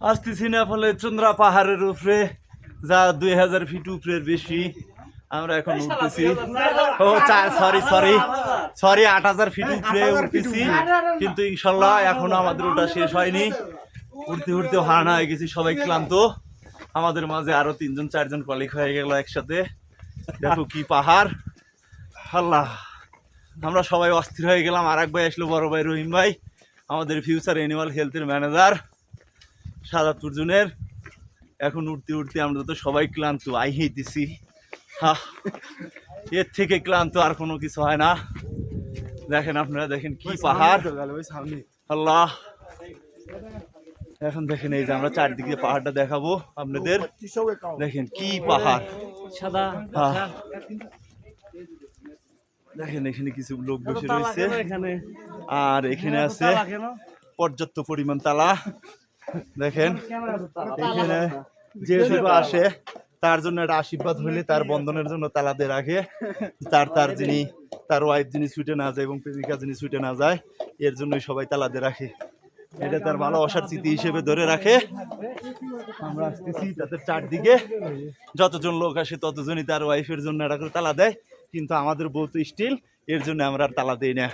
আসতেছি না ফলে চন্দ্রা পাহাড়ের উপরে, যা 2000 ফিট উপরের বেশি। আমরা এখন উঠতেছি, ও সরি সরি সরি 8000 ফিট উপরে উঠতেছি, কিন্তু ইনশাল্লাহ এখনো আমাদের ওটা শেষ হয়নি। উঠতে উঠতে হারানো হয়ে গেছি, সবাই ক্লান্ত। আমাদের মাঝে আরো 3-4জন কলিগ হয়ে গেল একসাথে। দেখো কি পাহাড়, আল্লাহ। আমরা সবাই অস্থির হয়ে গেলাম। আর এক ভাই আসলো, বড় ভাই রহিম ভাই, আমাদের ফিউচার অ্যানিমাল হেলথের ম্যানেজার সাদাপুর জোনের। এখন উঠতে উঠতে আমরা তো সবাই ক্লান্ত, আই হইতেছি। এর থেকে ক্লান্ত আর কোনো কিছু হয় না। দেখেন আপনারা, দেখেন কি পাহাড়, আল্লাহ। এখন দেখেন এই যে আমরা চারদিকে পাহাড়টা দেখাবো আপনাদের। দেখেন কি পাহাড়, সাদা। দেখেন এখানে কিছু লোক বসে রয়েছে, আর এখানে আছে পর্যাপ্ত পরিমাণ তালা। দেখেন এখানে যে আসে তার জন্য একটা আশীর্বাদ হলে তার বন্ধনের জন্য তালা দিয়ে রাখে। তার যিনি, তার ওয়াইফ যিনি ছুটে না যায় এবং প্রেমিকা যিনি ছুটে না যায়, এর জন্যই সবাই তালা দিয়ে রাখে। এটা তার ভালোবাসার স্মৃতি হিসেবে ধরে রাখে। আমরা আসতেছি, তাদের চারদিকে যতজন লোক আসে ততজনই তার ওয়াইফের জন্য একটা করে তালা দেয়, কিন্তু আমাদের বউ তো স্টিল, এর জন্য আমরা আর তালা দিই না।